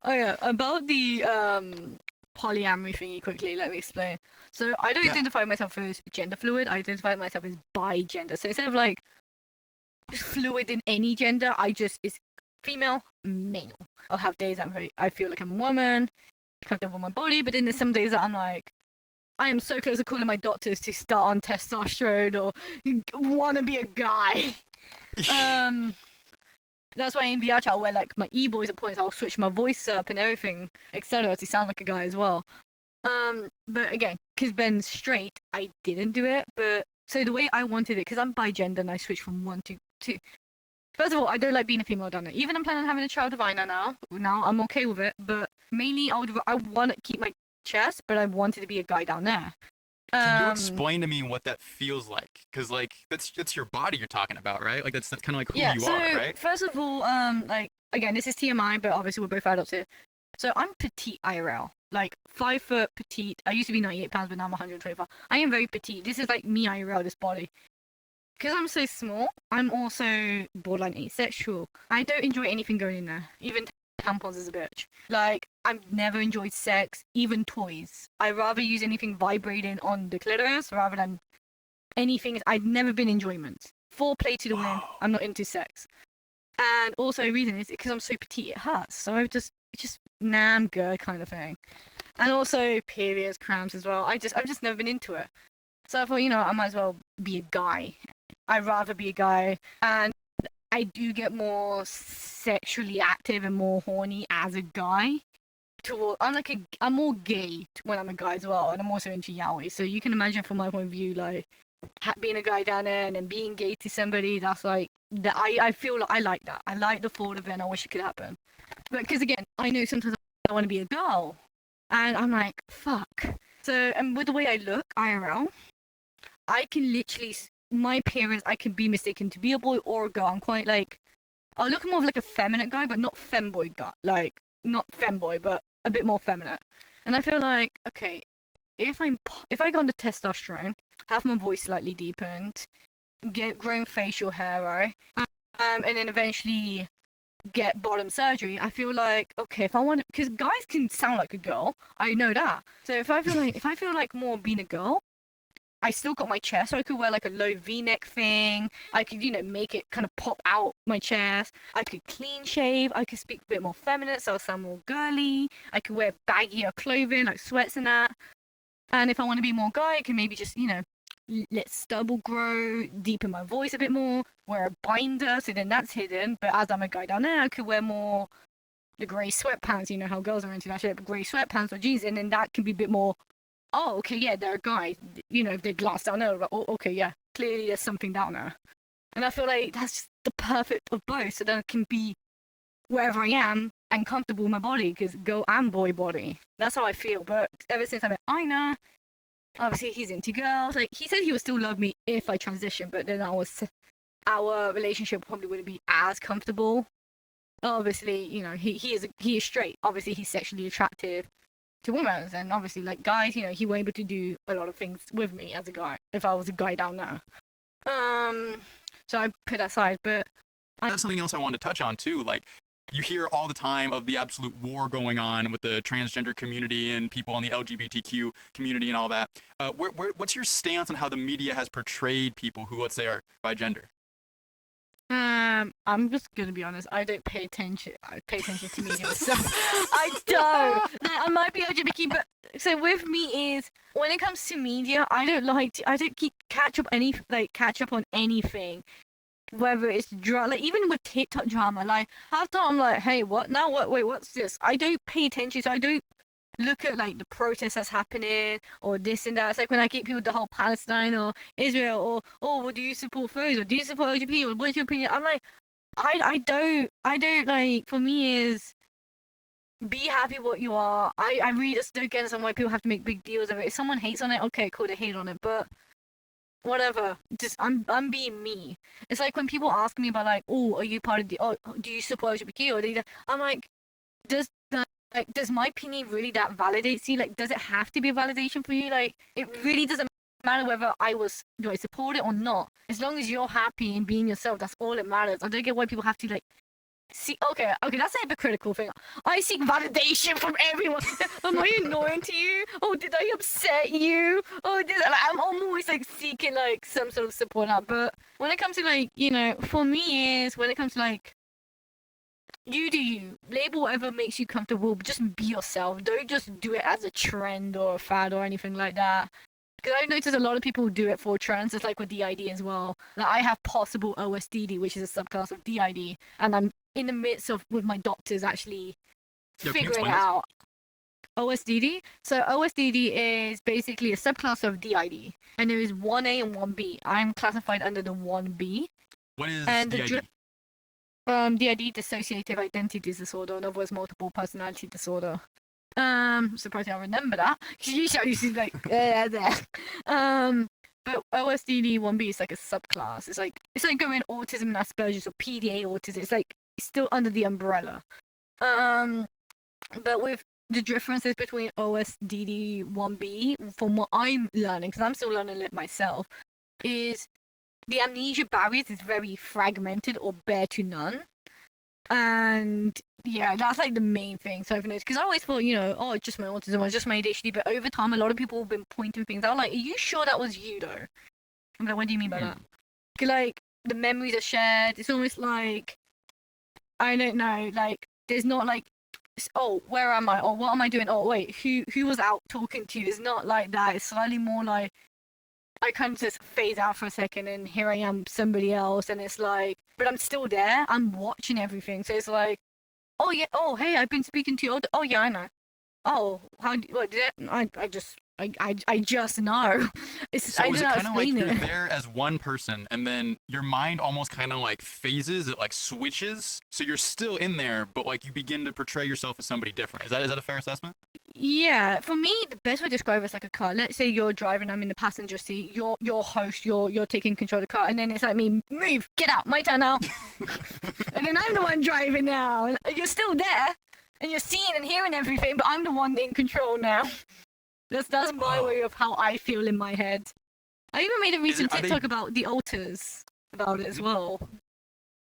Oh yeah, about the polyamory thingy quickly, let me explain. So I don't Yeah. identify myself as gender fluid, I identify myself as bi gender. So instead of like fluid in any gender, I just is female, male. I'll have days I feel like I'm a woman, comfortable with my body, but then there's some days that I'm like I am so close to calling my doctors to start on testosterone or want to be a guy. Um, that's why in VR chat I'll wear like my e-boys at points. I'll switch my voice up and everything, etc. to sound like a guy as well. But again, because Ben's straight, I didn't do it. But so the way I wanted it, because I'm bi-gender and I switched from one to two. First of all, I don't like being a female down there. Even I'm planning on having a child of Ina now. Now I'm okay with it. But mainly, I want to keep my chest, but I wanted to be a guy down there. Can you Um, explain to me what that feels like? Because like that's your body you're talking about, right? Like that's kind of like who yeah. you So are, right? first of all, like again, this is TMI, but obviously we're both adults here. So I'm petite IRL, like 5 foot petite. I used to be 98 pounds, but now I'm 125. I am very petite. This is like me IRL, this body. Because I'm so small, I'm also borderline asexual. I don't enjoy anything going in there, even tampons as a bitch. Like, I've never enjoyed sex, even toys. I rather use anything vibrating on the clitoris rather than anything. I've never been enjoyment. Foreplay to the wind. Whoa. I'm not into sex. And also, the reason is because I'm so petite, it hurts. So it's just, nah, I'm good kind of thing. And also, periods, cramps as well. I've just never been into it. So I thought, I might as well be a guy. I'd rather be a guy. And I do get more sexually active and more horny as a guy. I'm more gay when I'm a guy as well, and I'm also into yaoi. So you can imagine from my point of view, like being a guy down there and then being gay to somebody. That's like that. I feel like I like that. I like the thought of it. And I wish it could happen. But because again, I know sometimes I want to be a girl, and I'm like, fuck. So and with the way I look IRL, I can literally my appearance. I can be mistaken to be a boy or a girl. I'm quite like I'll look more of like a feminine guy, but not femboy guy. Like not femboy, but a bit more feminine. And I feel like okay, if I go on the testosterone, have my voice slightly deepened, get grown facial hair, right, and then eventually get bottom surgery, I feel like okay, if I want, because guys can sound like a girl, I know that. So if I feel like more being a girl, I still got my chest, so I could wear like a low V-neck thing. I could, make it kind of pop out my chest. I could clean shave. I could speak a bit more feminine, so I sound more girly. I could wear baggier clothing, like sweats and that. And if I want to be more guy, I can maybe just, let stubble grow, deepen my voice a bit more, wear a binder, so then that's hidden. But as I'm a guy down there, I could wear more the grey sweatpants. You know how girls are into that shit, grey sweatpants or jeans, and then that can be a bit more oh, okay, yeah, they're a guy. If they glance down there, like, oh, okay, yeah, clearly there's something down there. And I feel like that's just the perfect of both. So then I can be wherever I am and comfortable with my body, because girl and boy body. That's how I feel. But ever since I met Ina, obviously he's into girls. Like, he said he would still love me if I transitioned, but then our relationship probably wouldn't be as comfortable. Obviously, he is straight. Obviously, he's sexually attractive to women, and obviously like guys, he was able to do a lot of things with me as a guy if I was a guy down there. um so I put that aside, but That's something else I wanted to touch on too. Like you hear all the time of the absolute war going on with the transgender community and people in the LGBTQ community and all that. What's your stance on how the media has portrayed people who, let's say, are bi gender? I'm just gonna be honest. I don't pay attention. I pay attention to media, so I don't. Like, I might be LGBT, but so with me is when it comes to media, I don't like to. I don't keep catch up on anything. Whether it's drama, like even with TikTok drama, like half the time I'm like, hey, what now? What? Wait, what's this? I don't pay attention, so I don't look at like the protest that's happening or this and that. It's like when I get people the whole Palestine or Israel or well, do you support those or do you support LGBT or what's your opinion? I'm like, I don't like. For me is be happy what you are. I really just don't get why people have to make big deals of it. If someone hates on it, okay, cool, they hate on it, but whatever. Just I'm being me. It's like when people ask me about like, oh, are you part of the? Oh, do you support LGBT or I'm like, does that like does my opinion really that validates you? Like, does it have to be a validation for you? Like, it really doesn't matter whether do I support it or not. As long as you're happy and being yourself, that's all that matters. I don't get why people have to like Okay, that's a hypocritical thing. I seek validation from everyone. Am I annoying to you? Oh, did I upset you? Oh, I'm always like seeking like some sort of support out. But when it comes to like, for me is when it comes to like, you do you. Label whatever makes you comfortable, but just be yourself. Don't just do it as a trend or a fad or anything like that. Because I've noticed a lot of people do it for trends. It's like with DID as well. Like I have possible OSDD, which is a subclass of DID, and I'm in the midst of with my doctors actually figuring it out. OSDD. So OSDD is basically a subclass of DID, and there is 1A and 1B. I'm classified under the 1B. What is DID? DID, dissociative identity disorder, in other words, multiple personality disorder. Surprised I remember that. Usually she's like, there. But OSDD 1B is like a subclass. It's like going autism and Asperger's or PDA autism. It's like still under the umbrella. But with the differences between OSDD 1B, from what I'm learning, because I'm still learning it myself, is the amnesia barriers is very fragmented or bare to none. And yeah, that's like the main thing. So I've noticed, because I always thought, oh, it's just my autism, it's just my ADHD. But over time, a lot of people have been pointing things out. Like, are you sure that was you though? I'm like, what do you mean by that? Because like the memories are shared. It's almost like, I don't know. Like, there's not like, oh, where am I? Or what am I doing? Oh, wait, who was out talking to you? It's not like that. It's slightly more like, I kind of just phase out for a second and here I am, somebody else, and it's like, but I'm still there. I'm watching everything. So it's like, oh yeah, oh hey, I've been speaking to you. Oh yeah, I know. Oh, what did it? I just know. So is it kind of like you're there as one person, and then your mind almost kind of like phases, it like switches, so you're still in there, but like you begin to portray yourself as somebody different. Is that a fair assessment? Yeah, for me, the best way to describe it is like a car. Let's say you're driving, I'm in the passenger seat. You're host. You're taking control of the car, and then it's like me, move, get out, my turn now. And then I'm the one driving now, and you're still there, and you're seeing and hearing everything, but I'm the one in control now. That's my way of how I feel in my head. I even made a recent TikTok about the alters about it as well.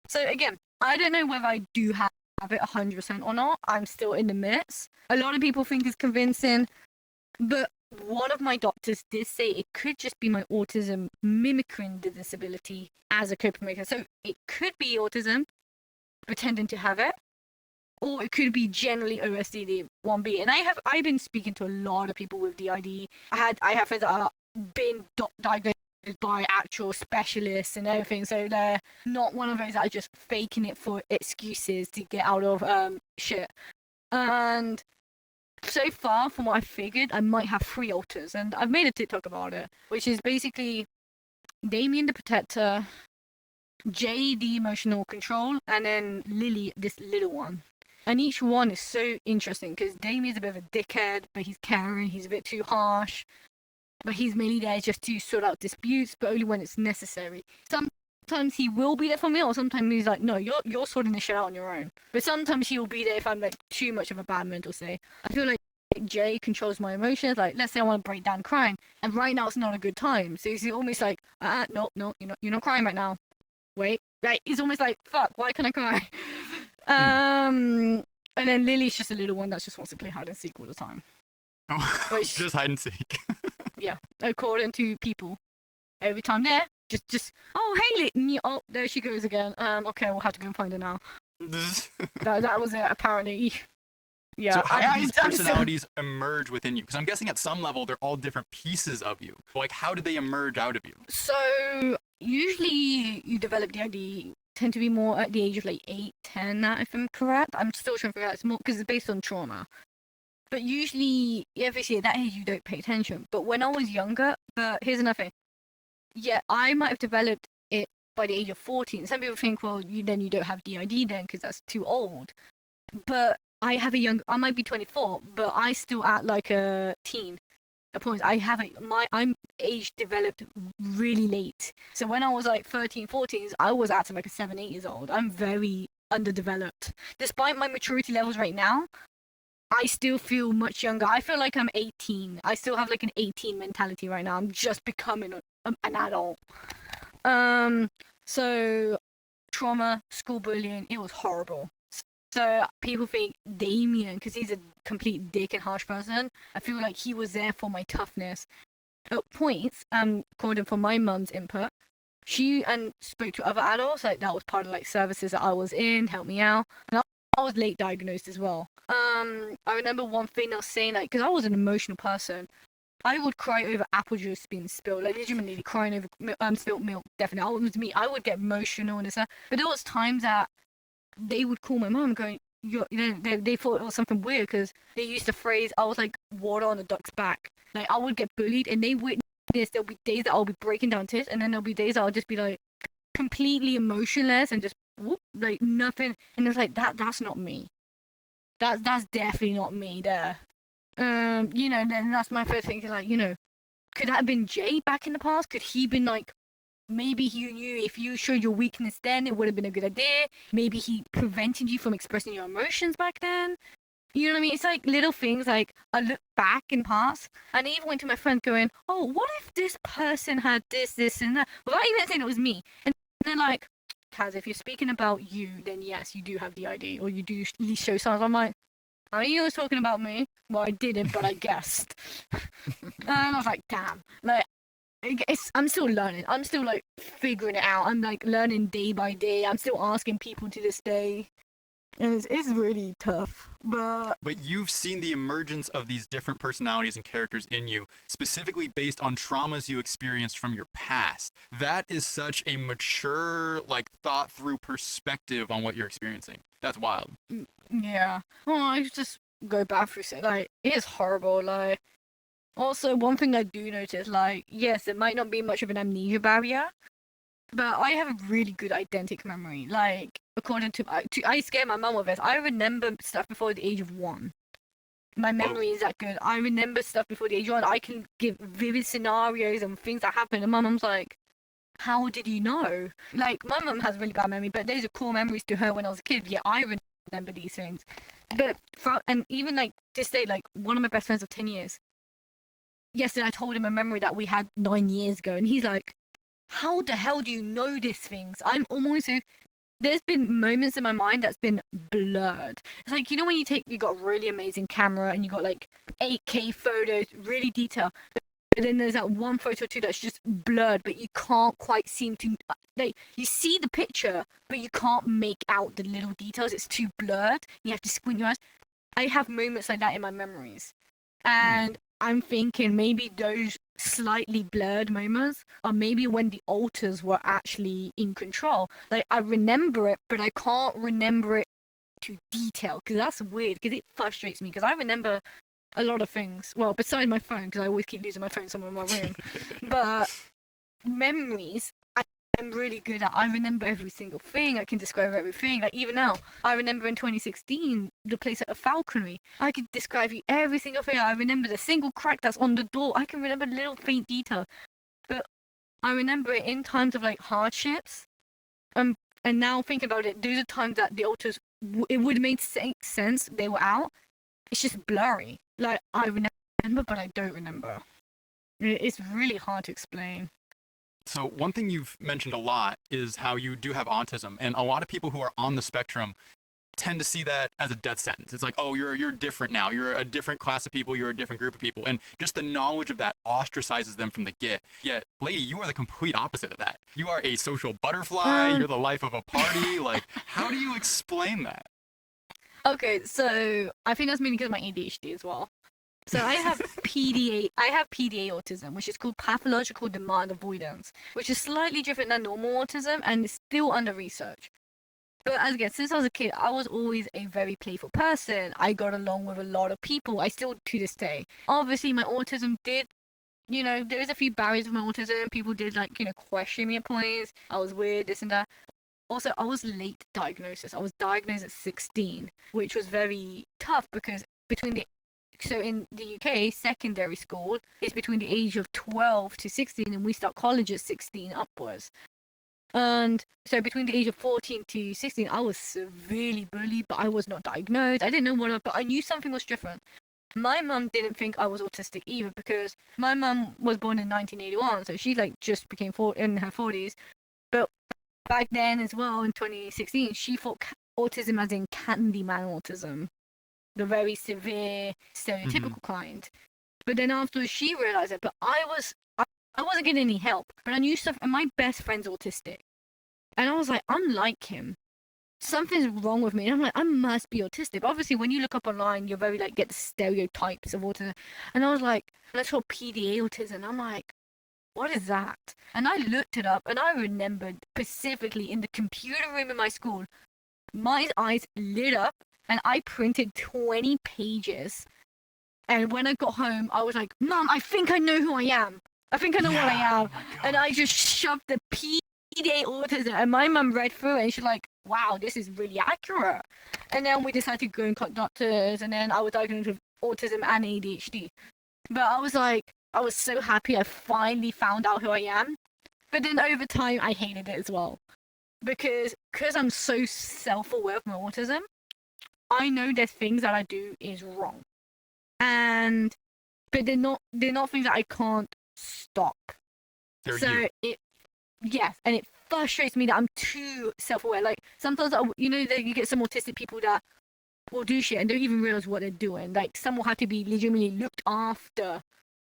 So again, I don't know whether I do have it 100% or not. I'm still in the midst. A lot of people think it's convincing, but one of my doctors did say it could just be my autism mimicking the disability as a coping mechanism. So it could be autism pretending to have it, or it could be generally OSDD 1B. And I've been speaking to a lot of people with DID. I have friends that are being diagnosed by actual specialists and everything, so they're not one of those that are just faking it for excuses to get out of shit. And so far, from what I figured, I might have 3 alters, and I've made a TikTok about it, which is basically Damien the protector, Jay the emotional control, and then Lily, this little one. And each one is so interesting because Damien's a bit of a dickhead, but he's caring, he's a bit too harsh. But he's mainly there just to sort out disputes, but only when it's necessary. Sometimes he will be there for me, or sometimes he's like, no, you're sorting this shit out on your own. But sometimes he'll be there if I'm like too much of a bad mental state. I feel like Jay controls my emotions. Like, let's say I want to break down crying, and right now it's not a good time. So he's almost like, no, you're not crying right now. Wait, right? He's almost like, fuck, why can't I cry? And then Lily's just a little one that just wants to play hide and seek all the time. Oh, just hide and seek. Yeah, according to people. Every time there, just oh hey Lily, oh there she goes again. Okay, we'll have to go and find her now. that was it apparently. Yeah. So how do these personalities emerge within you? Because I'm guessing at some level they're all different pieces of you. Like, how did they emerge out of you? So usually you develop the ID tend to be more at the age of like 8, 10, if I'm correct. I'm still trying to figure out. It's more because it's based on trauma. But usually, obviously, at that age, you don't pay attention. But when I was younger, but here's another thing. Yeah, I might have developed it by the age of 14. Some people think, well, you don't have DID then because that's too old. But I might be 24, but I still act like a teen. I'm age developed really late. So when I was like 13, 14, I was acting like a 7, 8 years old. I'm very underdeveloped. Despite my maturity levels right now, I still feel much younger. I feel like I'm 18. I still have like an 18 mentality right now. I'm just becoming an adult. So trauma, school bullying, it was horrible. So people think Damien, because he's a complete dick and harsh person, I feel like he was there for my toughness. At points, according from my mum's input, she spoke to other adults, like that was part of like services that I was in, helped me out. And I was late diagnosed as well. I remember one thing I was saying, like, because I was an emotional person, I would cry over apple juice being spilled, like legitimately crying over spilt milk. Definitely, it was me. I would get emotional and stuff. But there was times that they would call my mom, going, they thought it was something weird because they used the phrase, I was like water on a duck's back. Like I would get bullied, and they witnessed this. There'll be days that I'll be breaking down tears, and then there'll be days that I'll just be like completely emotionless and just whoop, like nothing. And it's like that's not me. That's definitely not me there. Then that's my first thing. Like, could that have been Jay back in the past? Could he been like, maybe he knew if you showed your weakness then, it would have been a good idea. Maybe he prevented you from expressing your emotions back then. You know what I mean? It's like little things. Like I look back in past, and I even went to my friend going, "Oh, what if this person had this, and that?" Without even saying it was me. And they're like, "Kaz, if you're speaking about you, then yes, you do have the ID, or you do at least show signs." I'm like, "Are you always talking about me?" Well, I didn't, but I guessed. And I was like, "Damn!" Like, I'm still learning. I'm still like figuring it out. I'm like learning day by day. I'm still asking people to this day. And it's really tough, but you've seen the emergence of these different personalities and characters in you, specifically based on traumas you experienced from your past. That is such a mature, like, thought through perspective on what you're experiencing. That's wild. Yeah. Well, I just go back through it. Like, it is horrible. Like, also, one thing I do notice, like, yes, it might not be much of an amnesia barrier, but I have a really good eidetic memory. Like, according to I scared my mum with this. I remember stuff before the age of 1. My memory is that good. I remember stuff before the age of 1. I can give vivid scenarios and things that happened. And my mum's like, "How did you know?" Like, my mum has really bad memory, but those are cool memories to her when I was a kid. Yeah, I remember these things. But and even like this day, like one of my best friends of 10 years. Yesterday, I told him a memory that we had 9 years ago, and he's like, "How the hell do you know these things?" I'm almost so. There's been moments in my mind that's been blurred. It's like, when you got a really amazing camera and you got like 8K photos, really detailed. But then there's that one photo or two that's just blurred, but you can't quite seem to, like, you see the picture, but you can't make out the little details. It's too blurred. You have to squint your eyes. I have moments like that in my memories. And I'm thinking maybe those slightly blurred moments are maybe when the alters were actually in control. Like, I remember it, but I can't remember it to detail, because that's weird, because it frustrates me, because I remember a lot of things. Well, besides my phone, because I always keep losing my phone somewhere in my room. But memories, I'm really good at. I remember every single thing. I can describe everything. Like, even now, I remember in 2016, the place at the Falconry. I could describe you every single thing. I remember the single crack that's on the door. I can remember little faint detail. But I remember it in times of, like, hardships. And now thinking about it, those are times that the altars, it would have made sense. They were out. It's just blurry. Like, I remember, but I don't remember. It's really hard to explain. So one thing you've mentioned a lot is how you do have autism, and a lot of people who are on the spectrum tend to see that as a death sentence. It's like, oh, you're different now. You're a different class of people. You're a different group of people. And just the knowledge of that ostracizes them from the get. Yet, lady, you are the complete opposite of that. You are a social butterfly. You're the life of a party. Like, how do you explain that? Okay, so I think that's mainly because of my ADHD as well. So I have PDA autism, which is called pathological demand avoidance, which is slightly different than normal autism and is still under research. But again, since I was a kid, I was always a very playful person. I got along with a lot of people. I still to this day. Obviously, my autism did, there is a few barriers with my autism. People did question me at points. I was weird, this and that. Also, I was late diagnosis. I was diagnosed at 16, which was very tough because so in the UK, secondary school is between the age of 12 to 16, and we start college at 16 upwards. And so between the age of 14 to 16, I was severely bullied, but I was not diagnosed. I didn't know but I knew something was different. My mum didn't think I was autistic either, because my mum was born in 1981, so she just became in her 40s. But back then as well, in 2016, she thought autism as in Candyman autism, the very severe, stereotypical kind. But then after she realized it, but I wasn't getting any help. But I knew stuff, and my best friend's autistic, and I was like, I'm like him. Something's wrong with me. And I'm like, I must be autistic. Obviously, when you look up online, you're very like get the stereotypes of autism. And I was like, let's call PDA autism. I'm like, what is that? And I looked it up, and I remembered specifically in the computer room in my school, my eyes lit up, and I printed 20 pages. And when I got home, I was like, Mom, I think I know who I am. I think I know what I am. And I just shoved the PDA autism, and my mum read through it, and she's like, wow, this is really accurate. And then we decided to go and cut doctors, and then I was diagnosed with autism and ADHD. But I was like, I was so happy I finally found out who I am. But then over time, I hated it as well. Because I'm so self-aware of my autism, I know there's things that I do is wrong. But they're not things that I can't stop. They're you. And it frustrates me that I'm too self-aware. Like sometimes, you get some autistic people that will do shit and don't even realize what they're doing. Like some will have to be legitimately looked after,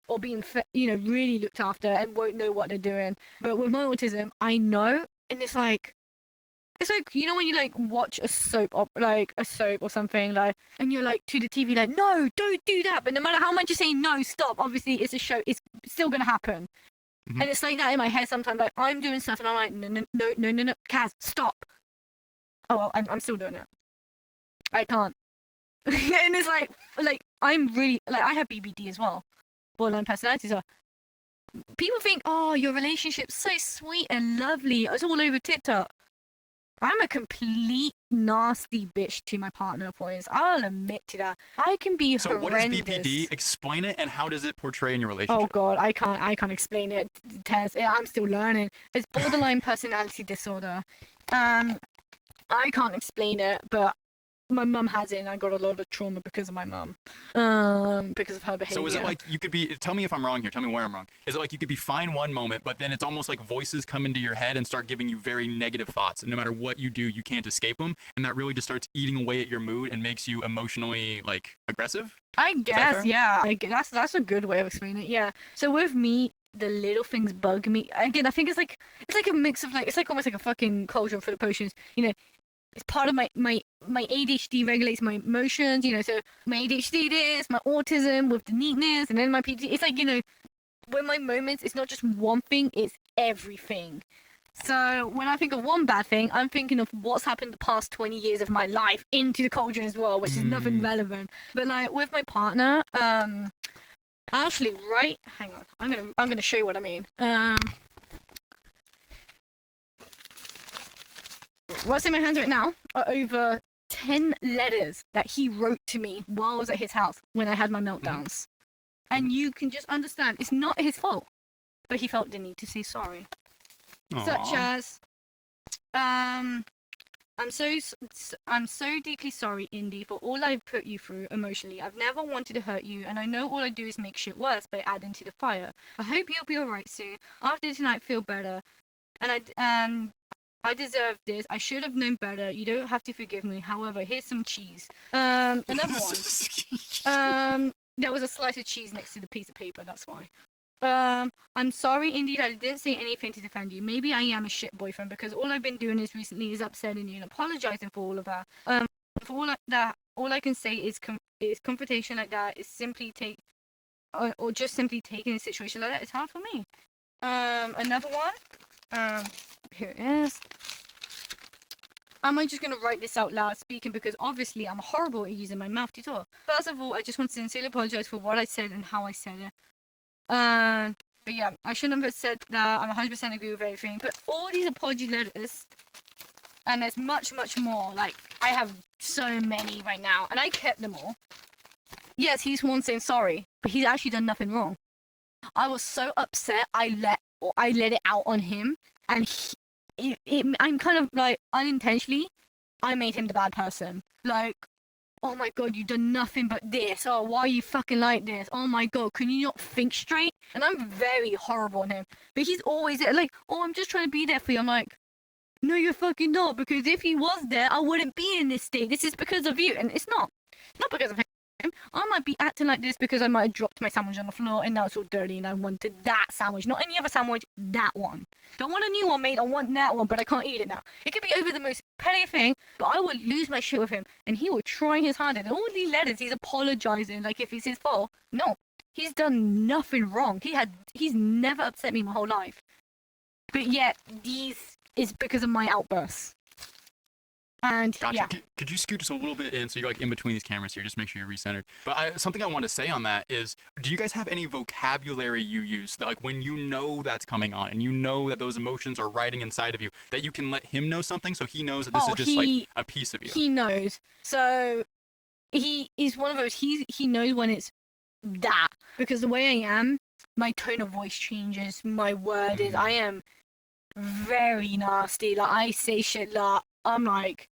or being really looked after, and won't know what they're doing. But with my autism, I know, and it's like when you like watch a soap or something, like, and you're like to the TV like, no, don't do that. But no matter how much you say no, stop. Obviously, it's a show. It's still gonna happen. And it's like that in my head sometimes. Like I'm doing stuff, and I'm like, no, Kaz, stop. Oh well, I'm still doing it. I can't. And it's like I'm really like I have BBD as well, borderline personality disorder. People think, oh, your relationship's so sweet and lovely. It's all over TikTok. I'm a complete nasty bitch to my partner at points. I'll admit to that. I can be horrendous. So what is BPD? Explain it, and how does it portray in your relationship? Oh god, I can't explain it. Tess, I'm still learning. It's borderline personality disorder. I can't explain it, but my mum has it, and I got a lot of trauma because of my mum. Because of her behavior. So is it like you could be? Tell me if I'm wrong here. Tell me where I'm wrong. Is it like you could be fine one moment, but then it's almost like voices come into your head and start giving you very negative thoughts, and no matter what you do, you can't escape them, and that really just starts eating away at your mood and makes you emotionally like aggressive? I guess, yeah. That's a good way of explaining it. Yeah. So with me, the little things bug me. Again, I think it's like a mix of it's like almost like a fucking cauldron for the potions. It's part of my ADHD regulates my emotions, so my ADHD this, my autism with the neatness, and then my PD. It's like, when my moments, it's not just one thing, it's everything. So when I think of one bad thing, I'm thinking of what's happened the past 20 years of my life into the cauldron as well, which is nothing relevant. But like with my partner, actually, right, hang on, I'm gonna show you what I mean. What's in my hands right now are over 10 letters that he wrote to me while I was at his house when I had my meltdowns. And you can just understand, it's not his fault, but he felt the need to say sorry. Aww. Such as, I'm so deeply sorry, Indy, for all I've put you through emotionally. I've never wanted to hurt you, and I know all I do is make shit worse by adding to the fire. I hope you'll be alright soon. After tonight, feel better. And I deserve this. I should have known better. You don't have to forgive me. However, here's some cheese. Another one. There was a slice of cheese next to the piece of paper. That's why. I'm sorry, indeed. I didn't say anything to defend you. Maybe I am a shit boyfriend because all I've been doing recently is upsetting you and apologizing for all of that. For all that, all I can say is confrontation like that is simply or just simply taking a situation like that. It's hard for me. Another one. Here it is. Am I just going to write this out loud speaking because obviously I'm horrible at using my mouth to talk. First of all, I just want to sincerely apologize for what I said and how I said it. But yeah, I shouldn't have said that. I'm 100% agree with everything. But all these apology letters, and there's much, much more. Like, I have so many right now, and I kept them all. Yes, he's one saying sorry, but he's actually done nothing wrong. I was so upset, I let it out on him, and I'm kind of like unintentionally, I made him the bad person. Like, oh my god, you've done nothing but this. Oh, why are you fucking like this? Oh my god, can you not think straight? And I'm very horrible on him. But he's always like, oh, I'm just trying to be there for you. I'm like, no, you're fucking not, because if he was there, I wouldn't be in this state. This is because of you. And it's not. It's not because of him. I might be acting like this because I might have dropped my sandwich on the floor and now it's all dirty and I wanted that sandwich, not any other sandwich, that one. Don't want a new one, mate. I want that one, but I can't eat it now. It could be over the most petty thing, but I would lose my shit with him and he would try his hardest. And all these letters, he's apologizing like if it's his fault. No, he's done nothing wrong. He's never upset me my whole life. But yet, these is because of my outbursts. And Gotcha. yeah. Could you scoot just a little bit in so you're like in between these cameras here? Just make sure you're recentered. But something I want to say on that is, do you guys have any vocabulary you use that, like, when you know that's coming on and you know that those emotions are riding inside of you, that you can let him know something so he knows that this is just like a piece of you? He knows. So he is one of those. He knows when it's that, because the way I am, my tone of voice changes. My word is, I am very nasty. Like, I say shit that I'm like,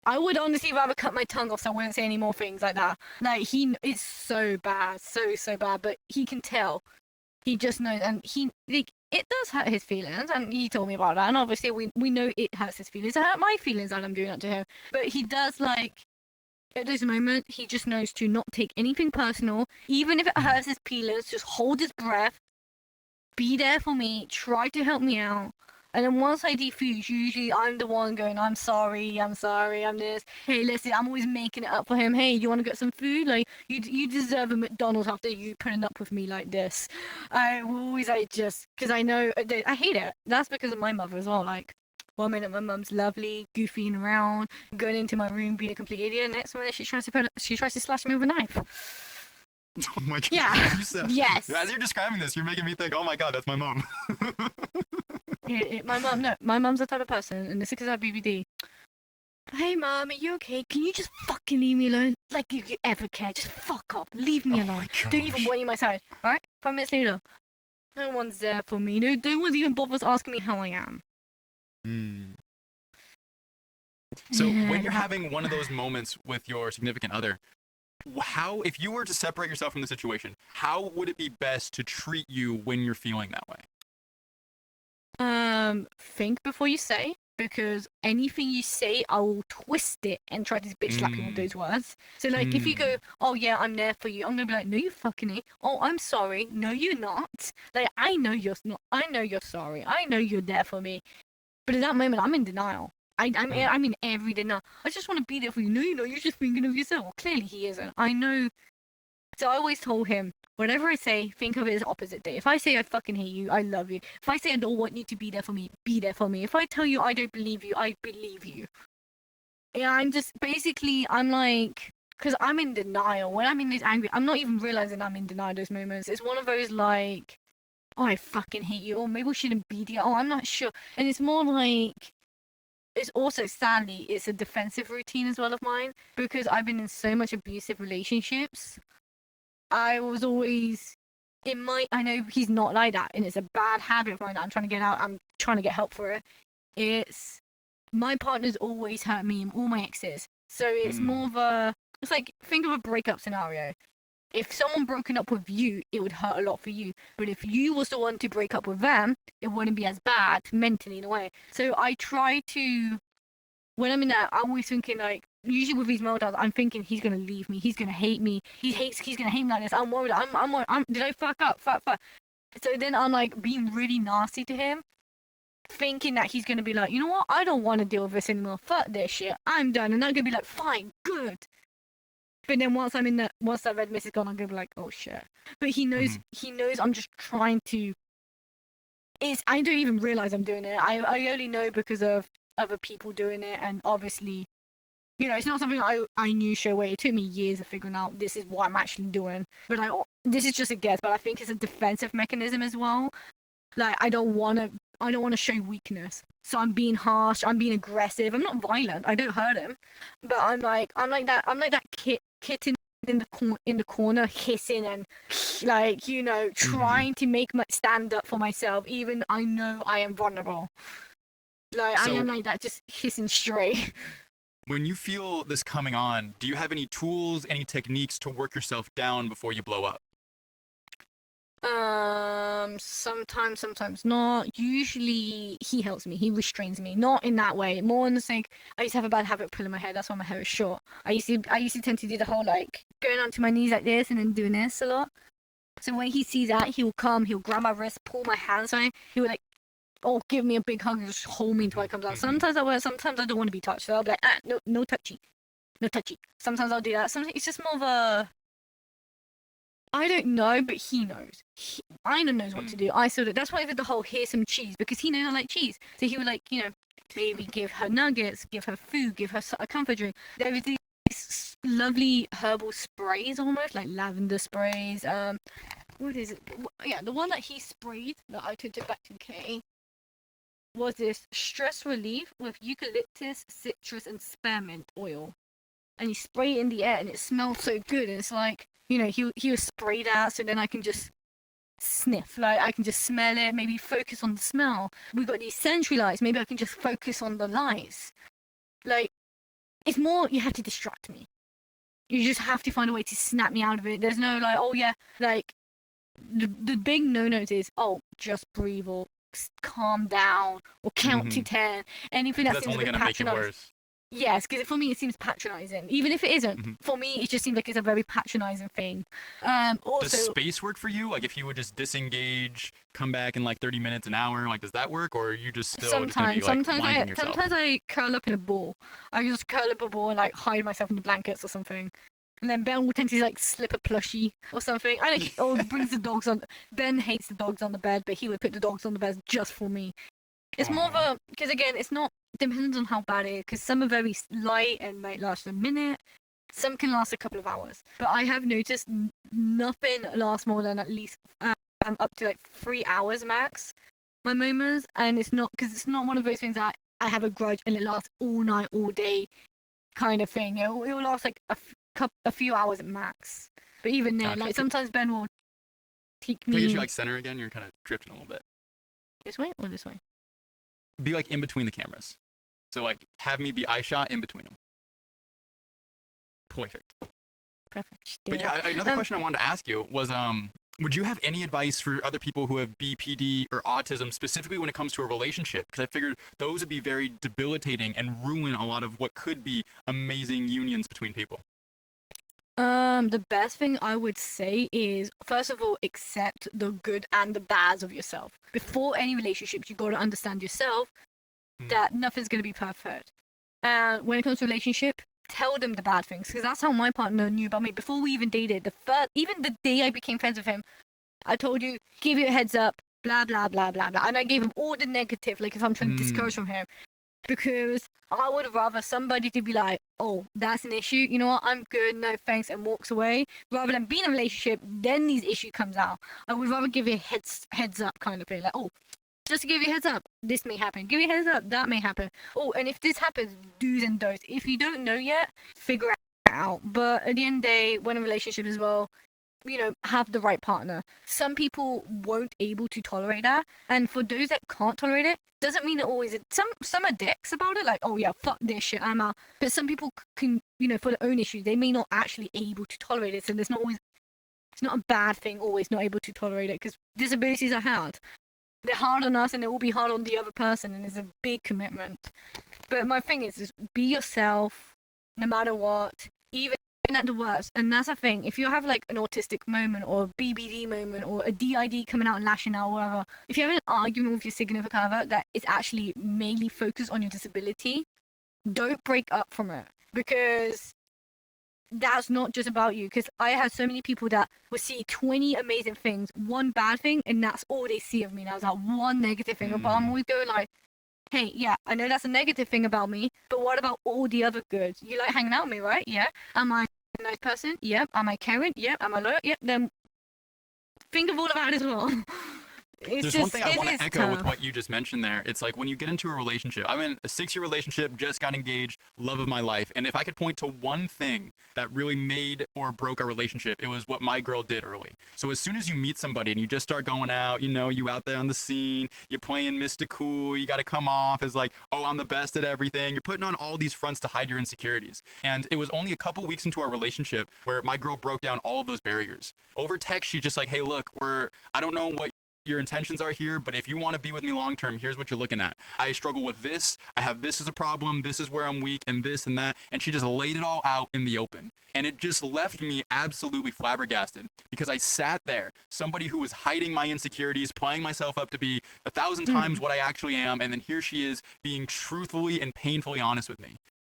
I would honestly rather cut my tongue off so I wouldn't say any more things like that. Like, it's so bad, so bad, but he can tell. He just knows, and like, it does hurt his feelings, and he told me about that, and obviously we know it hurts his feelings. It hurt my feelings that I'm doing that to him, but he does, like, at this moment, he just knows to not take anything personal, even if it hurts his feelings, just hold his breath, be there for me, try to help me out. And then once I defuse, usually I'm the one going, I'm sorry, I'm this. Hey, listen, I'm always making it up for him. Hey, you want to get some food? Like, you deserve a McDonald's after you putting up with me like this. I always, because I know, I hate it. That's because of my mother as well. Like, 1 minute my mum's lovely, goofing around, going into my room, being a complete idiot. Next minute she tries to slash me with a knife. Oh my god. Yeah. Yes. As you're describing this, you're making me think, oh my god, that's my mom. My mum's the type of person, and this is because I have BBD. Hey mum, are you okay? Can you just fucking leave me alone? Like, if you ever care, just fuck off. Leave me alone. Don't even want you on my side. Alright? 5 minutes later, no one's there for me. No one's even bothers asking me how I am. So when you're having one of those moments with your significant other, how, if you were to separate yourself from the situation, how would it be best to treat you when you're feeling that way? Think before you say, because anything you say, I will twist it and try to bitch slap you with those words. So, like, if you go, oh yeah, I'm there for you, I'm gonna be like, no, you fucking ain't. Oh, I'm sorry. No, you're not. Like, I know you're not. I know you're sorry. I know you're there for me. But at that moment, I'm in denial. I'm in every denial. I just want to be there for you. No, you're just thinking of yourself. Well, clearly he isn't. I know. So I always told him, whatever I say, think of it as opposite day. If I say I fucking hate you, I love you. If I say I don't want you to be there for me, be there for me. If I tell you I don't believe you, I believe you. Yeah, I'm just, basically, I'm like, because I'm in denial. When I'm in this angry, I'm not even realizing I'm in denial those moments. It's one of those, like, oh, I fucking hate you. Or maybe we shouldn't be there. Oh, I'm not sure. And it's more like, it's also, sadly, it's a defensive routine as well of mine. Because I've been in so much abusive relationships. I was always, I know he's not like that, and it's a bad habit of mine that I'm trying to get out. I'm trying to get help for it. It's, my partner's always hurt me and all my exes. So it's more of it's like, think of a breakup scenario. If someone broken up with you, it would hurt a lot for you. But if you was the one to break up with them, it wouldn't be as bad mentally in a way. So I try to, when I'm in that, I'm always thinking, like, usually with these meltdowns, I'm thinking he's gonna leave me, he's gonna hate me, he's gonna hate me like this. I'm worried. Did I fuck up? Fuck. So then I'm like being really nasty to him, thinking that he's gonna be like, you know what? I don't want to deal with this anymore. Fuck this shit. I'm done. And I'm gonna be like, fine, good. But then once that red mist is gone, I'm gonna be like, oh shit. But he knows. He knows I'm just trying to. I don't even realize I'm doing it. I only know because of other people doing it, and obviously, you know, it's not something I knew straight away. It took me years of figuring out this is what I'm actually doing. But this is just a guess, but I think it's a defensive mechanism as well. Like, I don't want to show weakness. So I'm being harsh, I'm being aggressive. I'm not violent. I don't hurt him. But I'm like that kitten in the corner hissing and, like, you know, trying to make stand up for myself, even I know I am vulnerable. Like, I am like that, just hissing straight. When you feel this coming on, do you have any tools, any techniques to work yourself down before you blow up? Sometimes, sometimes not. Usually, he helps me. He restrains me. Not in that way. More in the sake. I used to have a bad habit of pulling my hair. That's why my hair is short. I used to tend to do the whole like going onto my knees like this and then doing this a lot. So when he sees that, he will come. He'll grab my wrist, pull my hands on. He will like, oh, give me a big hug and just hold me until I comes out. Sometimes I will. Sometimes I don't want to be touched. So I'll be like, no, no touchy, no touchy. Sometimes I'll do that. Sometimes it's just more of a. I don't know, but he knows. I know knows what to do. I still do. That's why I did the whole here's some cheese because he knows I like cheese. So he would like, maybe give her nuggets, give her food, give her a comfort drink. There was these lovely herbal sprays almost, like lavender sprays. What is it? Yeah, the one that he sprayed that I took it back to K was this stress relief with eucalyptus, citrus, and spearmint oil. And you spray it in the air and it smells so good. And it's like, he was spray that so then I can just sniff. Like, I can just smell it, maybe focus on the smell. We've got these sensory lights. Maybe I can just focus on the lights. Like, it's more, you have to distract me. You just have to find a way to snap me out of it. There's no, like, oh, yeah, like, the big no-nos is, oh, just breathe or calm down or count to 10. Anything that That's seems only a bit gonna make it patronizing. worse. Yes, because for me it seems patronizing. Even if it isn't, for me it just seems like it's a very patronizing thing. Also, Does space work for you? Like, if you would just disengage, come back in like 30 minutes, an hour, like, does that work, or are you just still just gonna be like winding yourself? sometimes I curl up in a ball. I just curl up a ball and like hide myself in the blankets or something. And then Ben will tend to like slip a plushie or something. I like, or brings the dogs on. Ben hates the dogs on the bed, but he would put the dogs on the bed just for me. It's more of a, because again, it's not, depends on how bad it is, because some are very light and might last a minute. Some can last a couple of hours. But I have noticed nothing lasts more than at least up to like 3 hours max. My moments, and it's not, because it's not one of those things that I have a grudge and it lasts all night, all day kind of thing. It will last like a few hours at max. But even then, Gotcha. like sometimes Ben will take me. Can I get you like center again? You're kind of drifting a little bit. This way or this way? Be like in between the cameras. So like have me be eye shot in between them. Perfect. Perfect. But yeah, another question I wanted to ask you was, would you have any advice for other people who have BPD or autism, specifically when it comes to a relationship? Because I figured those would be very debilitating and ruin a lot of what could be amazing unions between people. The best thing I would say is, first of all, accept the good and the bads of yourself. Before any relationships, you got to understand yourself that nothing's going to be perfect. And when it comes to relationship, tell them the bad things, because that's how my partner knew about me. Before we even dated, even the day I became friends with him, I told you, give you a heads up, blah, blah, blah, blah, blah. And I gave him all the negative, like if I'm trying to discourage from him. Because I would rather somebody to be like, oh, that's an issue, you know what, I'm good, no thanks, and walks away, rather than being in a relationship, then these issue comes out. I would rather give you a heads up kind of thing, like, oh, just to give you a heads up, this may happen. Give you a heads up, that may happen. Oh, and if this happens, do's and don'ts. If you don't know yet, figure it out. But at the end of the day, when in a relationship as well, have the right partner. Some people won't able to tolerate that, and for those that can't tolerate it, doesn't mean it always. Some are dicks about it, like, oh yeah, fuck this shit, I'm out. But some people can, for their own issues, they may not actually able to tolerate it. So it's not a bad thing always not able to tolerate it, because disabilities are hard. They're hard on us, and it will be hard on the other person, and it's a big commitment. But my thing is be yourself, no matter what, even at the worst. And that's the thing, if you have like an autistic moment or a BBD moment or a DID coming out and lashing out or whatever, if you have an argument with your significant other that is actually mainly focused on your disability, don't break up from it, because that's not just about you. Because I have so many people that will see 20 amazing things, one bad thing, and that's all they see of me. Now, that one negative thing. But I'm always going like, hey, yeah, I know that's a negative thing about me, but what about all the other goods? You like hanging out with me, right? Yeah. Am I a nice person? Yep. Am I caring? Yep. Am I loyal? Yep. Then think of all of that as well. it's There's one just thing I it want is to echo with tough. what you just mentioned there. It's like when you get into a relationship, I'm in a 6-year relationship, just got engaged, love of my life. And if I could point to one thing that really made or broke our relationship, it was what my girl did early. So as soon as you meet somebody and you just start going out, you out there on the scene, you're playing Mr. Cool, you got to come off as like, oh, I'm the best at everything. You're putting on all these fronts to hide your insecurities. And it was only a couple weeks into our relationship where my girl broke down all of those barriers. Over text, she's just like, hey, look, I don't know what your intentions are here, but if you want to be with me long term, here's what you're looking at. I struggle with this. I have this as a problem. This is where I'm weak, and this and that. And she just laid it all out in the open. And it just left me absolutely flabbergasted because I sat there, somebody who was hiding my insecurities, playing myself up to be 1,000 times Mm, what I actually am. And then here she is being truthfully and painfully honest with me.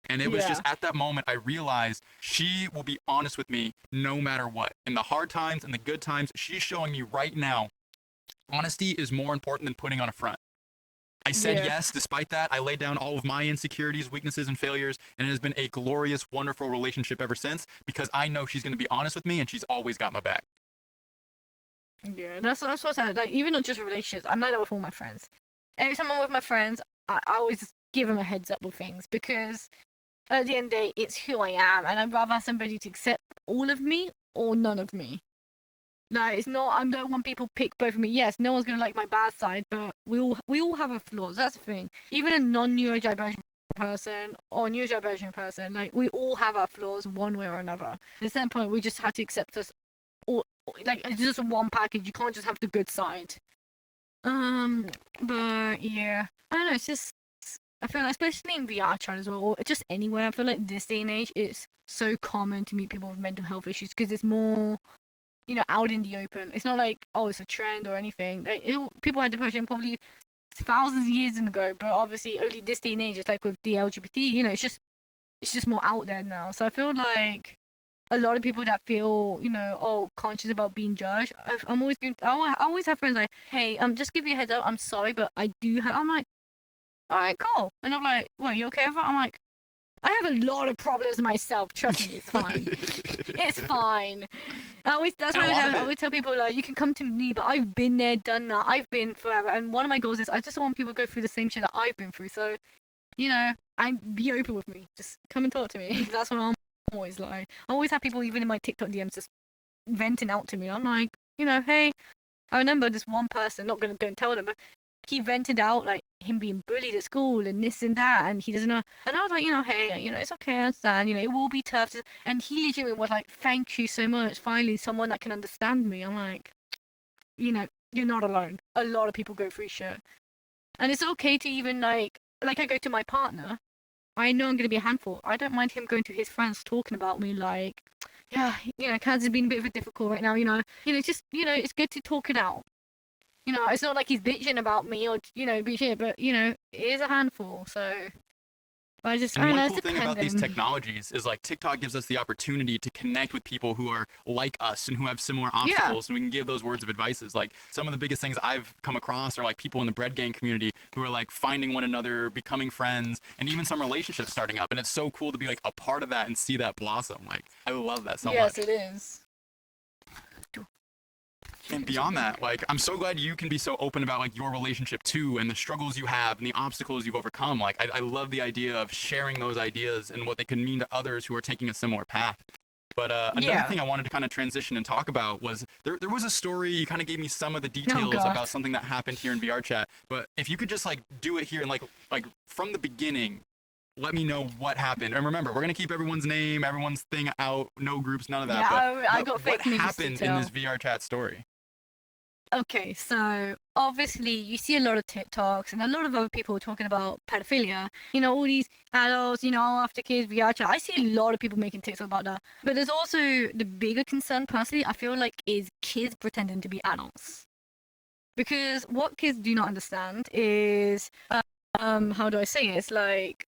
And it was yeah. just at that moment I realized she will be honest with me no matter what. In the hard times and the good times, she's showing me right now honesty is more important than putting on a front. I said Yeah. yes. Despite that, I laid down all of my insecurities, weaknesses, and failures, and it has been a glorious, wonderful relationship ever since because I know she's going to be honest with me and she's always got my back. Yeah, that's what I said. Like, even not just relationships, I'm like that with all my friends. Every time I'm with my friends, I always give them a heads up with things because at the end of the day, it's who I am, and I'd rather have somebody to accept all of me or none of me. Like, it's not. I don't want people to pick both of me. Yes, no one's gonna like my bad side, but we all have our flaws. That's the thing. Even a non-neurodivergent person or neurodivergent person, like we all have our flaws one way or another. At a certain point, we just have to accept us all. Like it's just one package. You can't just have the good side. But yeah, I don't know. It's just I feel like, especially in VR chat as well, or just anywhere. I feel like this day and age, it's so common to meet people with mental health issues because it's more, out in the open. It's not like, oh, it's a trend or anything. Like, people had depression probably thousands of years ago, but obviously only this day and age, it's like with the LGBT, it's just more out there now. So I feel like a lot of people that feel, conscious about being judged. I'm always going. I always have friends like, hey, just give you a heads up. I'm sorry, but I do have. I'm like, all right, cool. And I'm like, well, you okay with that? I'm like, I have a lot of problems myself. Trust me, it's fine. It's fine. That's And why a lot of I it, always tell people like, you can come to me, but I've been there, done that. I've been forever, and one of my goals is I just want people to go through the same shit that I've been through. So, I be open with me. Just come and talk to me. That's what I'm always like. I always have people even in my TikTok DMs just venting out to me. I'm like, hey, I remember this one person. Not gonna go and tell them, but he vented out like him being bullied at school and this and that, and he doesn't know. And I was like, hey, it's okay, I understand. It will be tough. And he literally was like, thank you so much. Finally, someone that can understand me. I'm like, you're not alone. A lot of people go through shit, and it's okay to even like I go to my partner. I know I'm gonna be a handful. I don't mind him going to his friends talking about me like, yeah, Kansas has been a bit of a difficult right now. Just it's good to talk it out. It's not like he's bitching about me or, be shit, but, it is a handful. So, I and don't one know, cool it's thing about these dependent. technologies is like TikTok gives us the opportunity to connect with people who are like us and who have similar Yeah. obstacles, and we can give those words of advices. Like some of the biggest things I've come across are like people in the bread gang community who are like finding one another, becoming friends, and even some relationships starting up. And it's so cool to be like a part of that and see that blossom. Like I love that so Yes, much. it is. And beyond that, like I'm so glad you can be so open about like your relationship too and the struggles you have and the obstacles you've overcome. Like I love the idea of sharing those ideas and what they can mean to others who are taking a similar path. But another Yeah. thing I wanted to kind of transition and talk about was there was a story. You kind of gave me some of the Oh, details God. about something that happened here in VR chat. But if you could just like do it here and like from the beginning, let me know what happened. And remember, we're gonna keep everyone's name, everyone's thing out, no groups, none of that. Yeah, But I got what fake news to happened in this tell. VR chat story? Okay, so obviously you see a lot of TikToks and a lot of other people talking about pedophilia. All these adults, after kids, VR chat. I see a lot of people making TikToks about that. But there's also the bigger concern, personally, I feel like, is kids pretending to be adults. Because what kids do not understand is, how do I say it? It's like,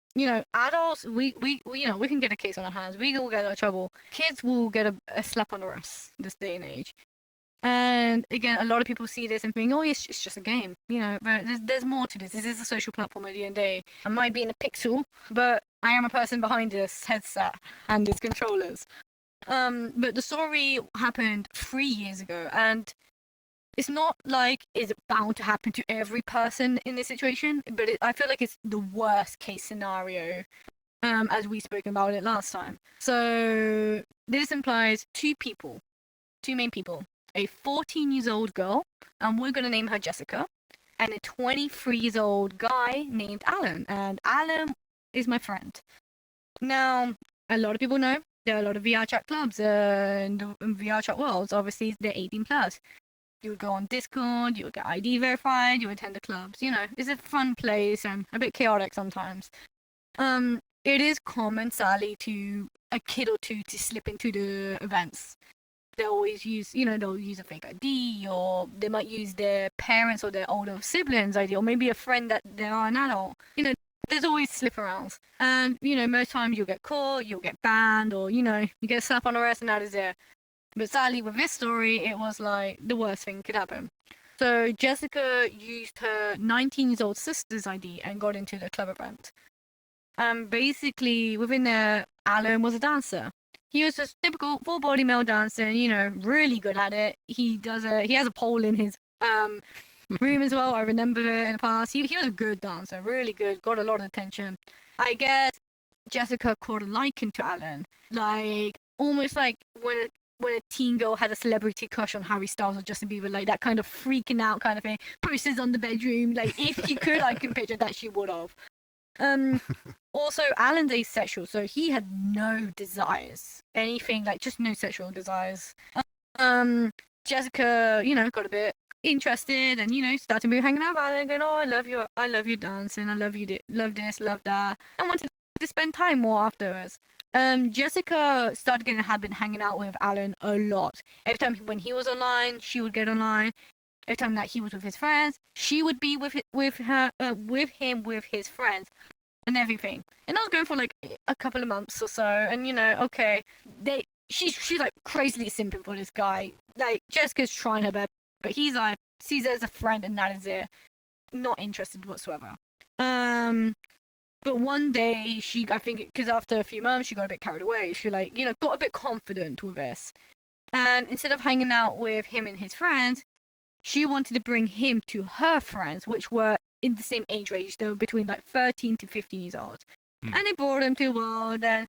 adults, we can get a case on our hands. We will get out of trouble. Kids will get a slap on the wrist this day and age. And again, a lot of people see this and think, oh, it's just a game, but there's more to this. This is a social platform at the end of the day. I might be in a pixel, but I am a person behind this headset and its controllers. But the story happened 3 years ago, and it's not like it's bound to happen to every person in this situation, but I feel like it's the worst case scenario, as we spoke about it last time. So this implies two main people, a 14 years old girl, and we're gonna name her Jessica, and a 23 years old guy named Alan, and Alan is my friend. Now, a lot of people know there are a lot of VR chat clubs in the VR chat worlds. Obviously, they're 18 plus. You would go on Discord, you would get ID verified, you would attend the clubs. You know, it's a fun place and a bit chaotic sometimes. It is common, sadly, to a kid or two to slip into the events. They always use, they'll use a fake ID, or they might use their parents or their older siblings' ID, or maybe a friend that they are an adult. There's always slip arounds. And, most times you'll get caught, you'll get banned, or, you get a slap on the wrist and that is it. But sadly, with this story, it was like the worst thing could happen. So Jessica used her 19-year-old sister's ID and got into the club event. And basically, within there, Alan was a dancer. He was just typical full-body male dancer, and, really good at it. He has a pole in his room as well. I remember it in the past. He was a good dancer, really good, got a lot of attention. I guess Jessica caught a liking to Alan, like almost like when a teen girl had a celebrity crush on Harry Styles or Justin Bieber, like that kind of freaking out kind of thing. Posters on the bedroom, like if she could, I can picture that she would have. Also, Alan's asexual, so he had no desires, anything like just no sexual desires. Jessica, got a bit interested and started hanging out with Alan, going, "Oh, I love you dancing, I love you, love this, love that," and wanted to spend time more afterwards. Jessica started getting a habit hanging out with Alan a lot. Every time when he was online, she would get online. Every time that he was with his friends, she would be with him with his friends and everything. And I was going for like a couple of months or so, and okay, she's like crazily simping for this guy. Like Jessica's trying her best, but he's like sees her as a friend, and that is it. Not interested whatsoever. But one day, I think, because after a few months, she got a bit carried away. She, got a bit confident with this. And instead of hanging out with him and his friends, she wanted to bring him to her friends, which were in the same age range. They were between, 13 to 15 years old. And they brought him to the world, and,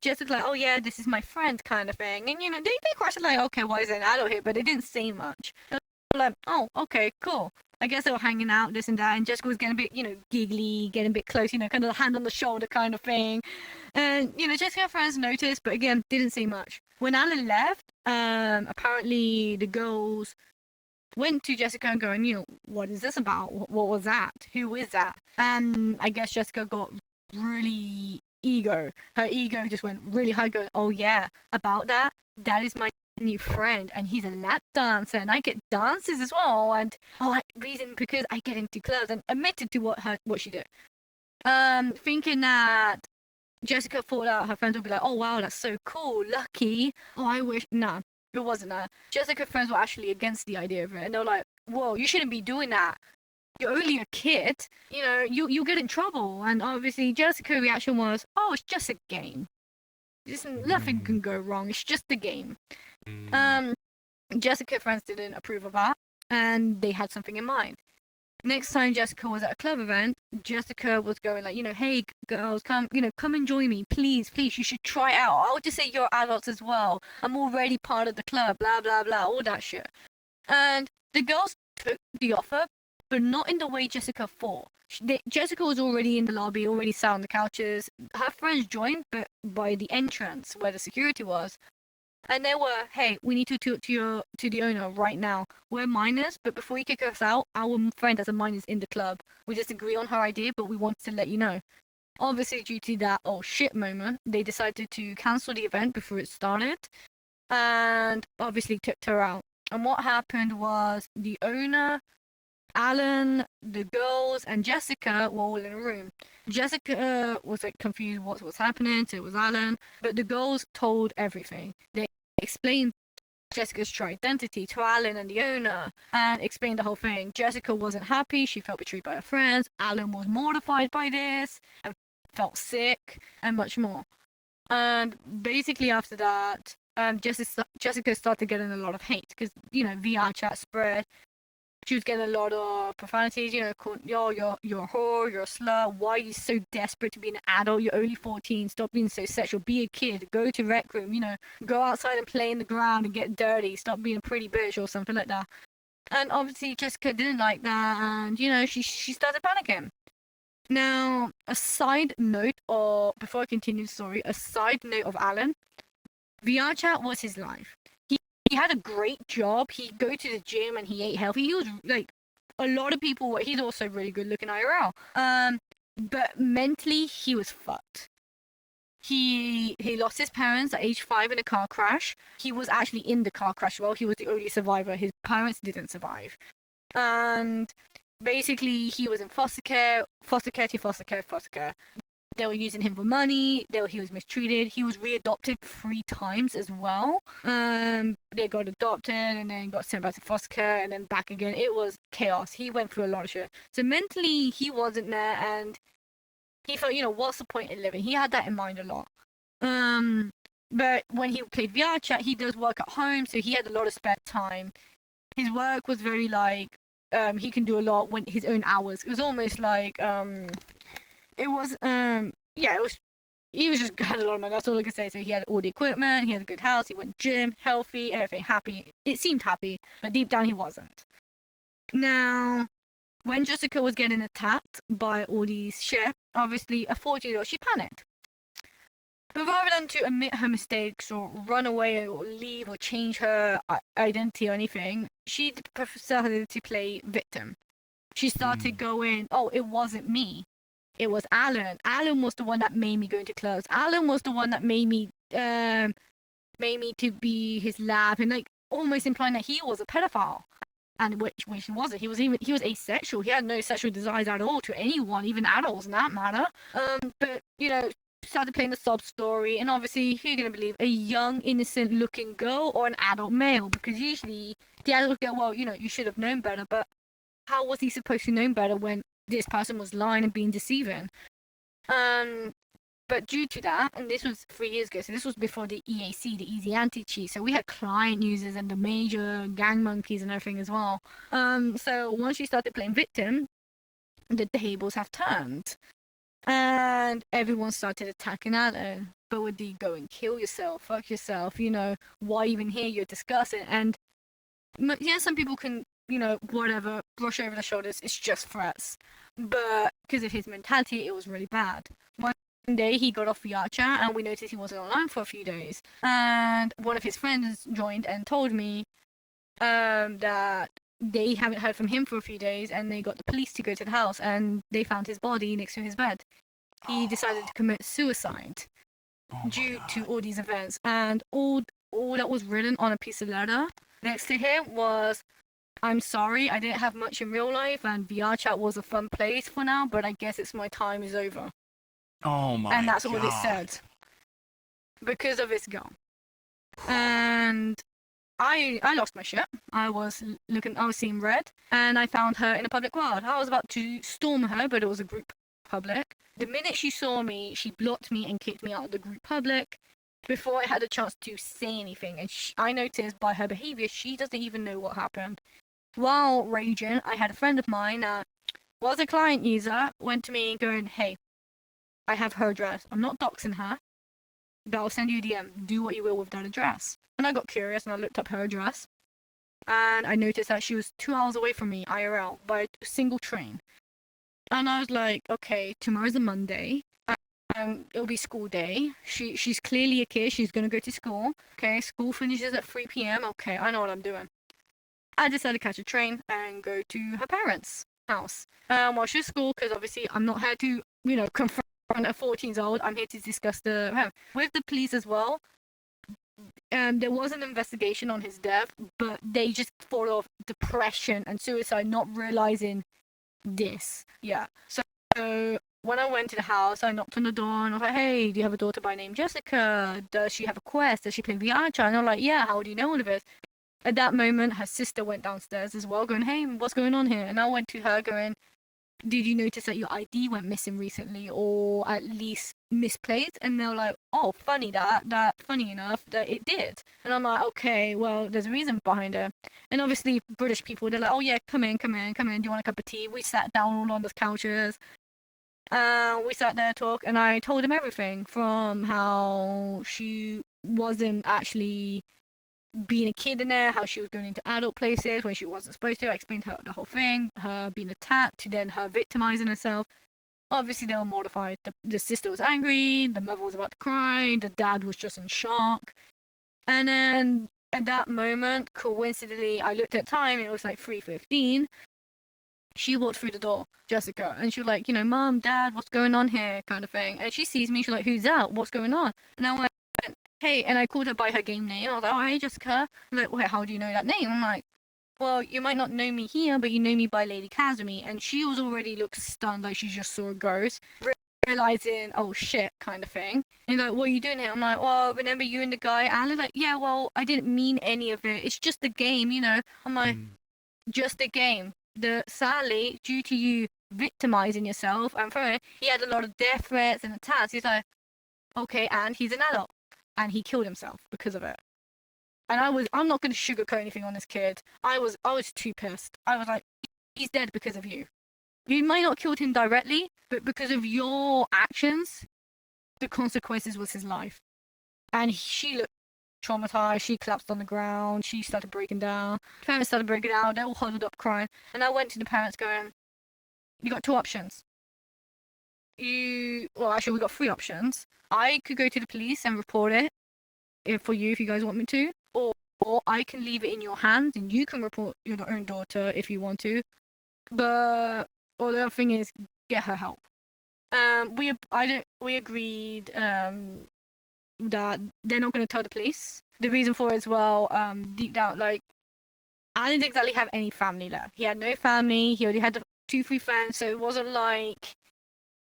just like, "Oh, yeah, this is my friend," kind of thing. And, they questioned, like, "Okay, why is there an adult here?" But they didn't say much. They were like, "Oh, okay, cool." I guess they were hanging out, this and that, and Jessica was getting a bit, giggly, getting a bit close, kind of the hand on the shoulder kind of thing. And, Jessica's friends noticed, but again, didn't say much. When Alan left, apparently the girls went to Jessica and going, "What is this about? What was that? Who is that?" And I guess Jessica got really ego. Her ego just went really high, going, "Oh yeah, about that? That is my new friend, and he's a lap dancer, and I get dances as well, and reason because I get into clubs," and admitted to what she did. Thinking that Jessica thought that her friends would be like, "Oh wow, that's so cool, lucky. Oh, I wish." Nah, it wasn't that. Jessica's friends were actually against the idea of it, and they were like, "Whoa, you shouldn't be doing that. You're only a kid. You'll get in trouble." And obviously, Jessica's reaction was, "Oh, it's just a game. Nothing can go wrong. It's just a game." Jessica's friends didn't approve of that, and they had something in mind. Next time Jessica was at a club event, Jessica was going like, "Hey girls, come and join me, please, you should try it out. I'll just say you're adults as well. I'm already part of the club, blah blah blah, all that shit." And the girls took the offer, but not in the way Jessica thought. Jessica was already in the lobby, already sat on the couches. Her friends joined, but by the entrance where the security was. And they were, "Hey, we need to talk to the owner right now. We're minors, but before you kick us out, our friend has a minors in the club. We disagree on her idea, but we want to let you know." Obviously, due to that "oh shit" moment, they decided to cancel the event before it started, and obviously kicked her out. And what happened was the owner, Alan, the girls, and Jessica were all in a room. Jessica was confused what was happening, so it was Alan, but the girls told everything. They explained Jessica's true identity to Alan and the owner, and explained the whole thing. Jessica wasn't happy, she felt betrayed by her friends. Alan was mortified by this, and felt sick, and much more. And basically after that, Jessica started getting a lot of hate because, VR chat spread. She was getting a lot of profanities, called, yo, you're a whore, you're a slut, why are you so desperate to be an adult? You're only 14, stop being so sexual, be a kid, go to rec room, go outside and play in the ground and get dirty, stop being a pretty bitch or something like that. And obviously Jessica didn't like that, and, she started panicking. Now, a side note, or before I continue the story, a side note of Alan, VR chat was his life. He had a great job. He'd go to the gym and he ate healthy. He was like a lot of people. He's also really good looking IRL. But mentally he was fucked. He lost his parents at age 5 in a car crash. He was actually in the car crash. Well, he was the only survivor. His parents didn't survive, and basically he was in foster care. They were using him for money. He was mistreated. He was readopted 3 times as well. They got adopted and then got sent back to foster care and then back again. It was chaos. He went through a lot of shit. So mentally, he wasn't there, and he felt, what's the point in living? He had that in mind a lot. But when he played VR chat, he does work at home, so he had a lot of spare time. His work was very he can do a lot when his own hours. It was almost like he just had a lot of money, that's all I can say. So he had all the equipment, he had a good house, he went gym, healthy, everything, happy. It seemed happy, but deep down he wasn't. Now, when Jessica was getting attacked by all these shit, obviously a 14-year-old, she panicked. But rather than to admit her mistakes or run away or leave or change her identity or anything, she decided to play victim. She started going, oh, it wasn't me. It was Alan. Alan was the one that made me go into clubs. Alan was the one that made me to be his lab, and almost implying that he was a pedophile, and which he wasn't. He was asexual. He had no sexual desires at all to anyone, even adults, in that matter. But started playing the sob story, and obviously, who are you gonna believe? A young, innocent-looking girl or an adult male? Because usually the adults go, well, you should have known better. But how was he supposed to know better when this person was lying and being deceiving? But due to that, and this was 3 years ago, so this was before the EAC, the Easy Anti-Cheat, so we had client users and the major gang monkeys and everything as well. So once you started playing victim, the tables have turned, and everyone started attacking Alan. But with the go and kill yourself, fuck yourself, why even here, you're disgusting. And yeah, some people can, whatever, brush over their shoulders, it's just threats. But because of his mentality, it was really bad. One day he got off VR chat and we noticed he wasn't online for a few days. And one of his friends joined and told me that they haven't heard from him for a few days, and they got the police to go to the house and they found his body next to his bed. He decided to commit suicide due to all these events. And all that was written on a piece of letter next to him was, I'm sorry, I didn't have much in real life, and VR chat was a fun place for now, but I guess my time is over. Oh my God. And that's all it said. Because of his girl. And I lost my shit. I was seeing red, and I found her in a public quad. I was about to storm her, but it was a group public. The minute she saw me, she blocked me and kicked me out of the group public before I had a chance to say anything. And I noticed by her behavior, she doesn't even know what happened. While raging, I had a friend of mine that was a client user, went to me going, hey, I have her address. I'm not doxing her, but I'll send you a DM. Do what you will with that address. And I got curious and I looked up her address. And I noticed that she was 2 hours away from me, IRL, by a single train. And I was like, okay, tomorrow's a Monday. It'll be school day. She's clearly a kid. She's going to go to school. Okay, school finishes at 3 p.m. Okay, I know what I'm doing. I decided to catch a train and go to her parents' house. While she's at school, because obviously I'm not here to, confront a 14-year-old. I'm here to discuss with the police as well. There was an investigation on his death, but they just thought of depression and suicide, not realizing this. Yeah. So when I went to the house, I knocked on the door and I was like, hey, do you have a daughter by name Jessica? Does she have a quest? Does she play VR chat? And I'm like, yeah, how do you know all of this? At that moment, her sister went downstairs as well, going, hey, what's going on here? And I went to her going, did you notice that your ID went missing recently, or at least misplaced? And they're like, oh, funny funny enough that it did. And I'm like, okay, well, there's a reason behind it. And obviously, British people, they're like, oh yeah, come in. Do you want a cup of tea? We sat down all on the couches. We sat there talk, and I told him everything from how she wasn't actually being a kid in there, how she was going into adult places when she wasn't supposed to. I explained her the whole thing, her being attacked, to then her victimizing herself. Obviously, they were mortified. The sister was angry, the mother was about to cry, the dad was just in shock. And then at that moment, coincidentally, I looked at time, it was like 3:15. She walked through the door, Jessica, and she was like, Mom, Dad, what's going on here, kind of thing. And she sees me, she's like, who's that? What's going on? And I went, hey, and I called her by her game name. I was like, oh, hey, Jessica. I'm like, wait, how do you know that name? I'm like, well, you might not know me here, but you know me by Lady Kasumi. And she was already looked stunned, like she just saw a ghost, realizing, oh shit, kind of thing. And like, what are you doing here? I'm like, well, remember you and the guy? And like, yeah, well, I didn't mean any of it. It's just a game, I'm like, just a game. Sadly, due to you victimizing yourself, and for it, he had a lot of death threats and attacks. He's like, okay, and he's an adult, and he killed himself because of it. And I'm not going to sugarcoat anything on this kid. I was too pissed. I was like, he's dead because of you. You might not killed him directly, but because of your actions, the consequences was his life. And she looked traumatized. She collapsed on the ground. She started breaking down. Parents started breaking down. They all huddled up crying. And I went to the parents going, you got two options. Well, actually, we got three options. I could go to the police and report it for you if you guys want me to, or I can leave it in your hands and you can report your own daughter if you want to. But the other thing is, get her help. We agreed that they're not going to tell the police. The reason for it as well, deep down, like, I didn't exactly have any family left. He had no family. He only had 2-3 friends, so it wasn't like,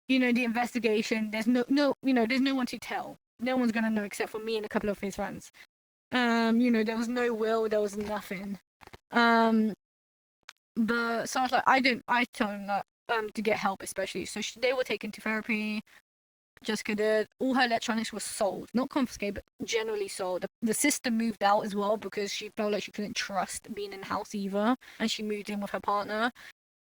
the investigation. There's no, there's no one to tell. No one's gonna know except for me and a couple of his friends. There was no will. There was nothing. But so I was like, I told him that to get help, especially. So they were taken to therapy. Jessica did. All her electronics were sold, not confiscated, but generally sold. The sister moved out as well because she felt like she couldn't trust being in the house either, and she moved in with her partner.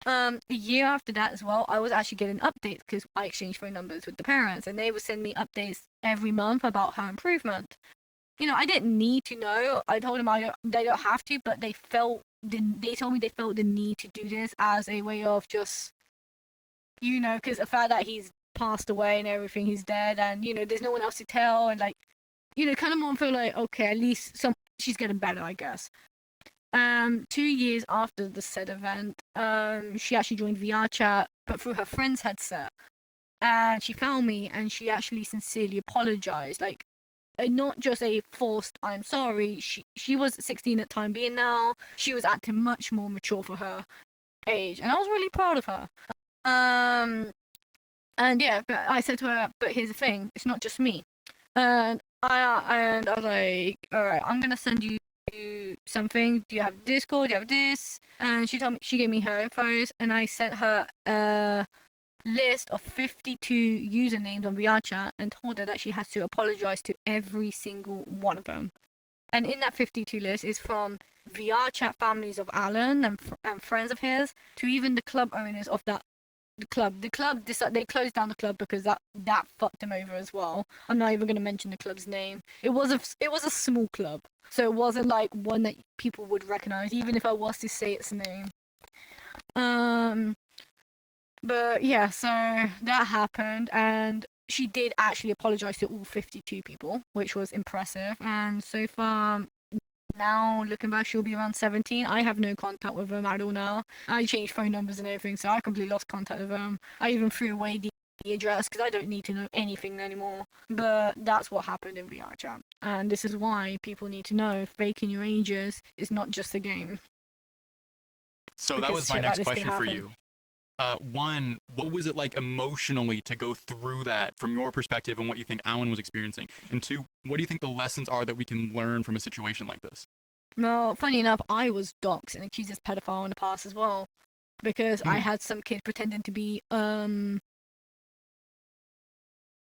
A year after that as well, I was actually getting updates because I exchanged phone numbers with the parents, and they would send me updates every month about her improvement. I didn't need to know. I told them they don't have to, but they told me they felt the need to do this as a way of just, because the fact that he's passed away and everything, he's dead, and there's no one else to tell, and like, kind of more feel like, okay, at least she's getting better, I guess. 2 years after the said event, she actually joined VR chat, but through her friend's headset, and she found me, and she actually sincerely apologized, like, not just a forced I'm sorry. She was 16 at the time being now. She was acting much more mature for her age, and I was really proud of her. And yeah, but I said to her, but here's the thing, it's not just me. And I was like, alright, I'm gonna send you something. Do you have Discord? Do you have this? And she gave me her infos, and I sent her a list of 52 usernames on VRChat and told her that she has to apologize to every single one of them. And in that 52 list is from VRChat families of Alan and friends of his to even the club owners of the club. The club they closed down the club because that fucked him over as well. I'm not even going to mention the club's name. It was a small club, so it wasn't like one that people would recognize, even if I was to say its name. But yeah, so that happened, and she did actually apologize to all 52 people, which was impressive. And so far, now looking back, she'll be around 17. I have no contact with them at all now. I changed phone numbers and everything, so I completely lost contact with them. I even threw away the address because I don't need to know anything anymore. But that's what happened in VR chat, and this is why people need to know faking your ages is not just a game. So that was my next question for you. One, what was it like emotionally to go through that from your perspective and what you think Alan was experiencing? And two, what do you think the lessons are that we can learn from a situation like this? Well, funny enough, I was doxxed and accused as pedophile in the past as well. because I Hmm. had some kid pretending to be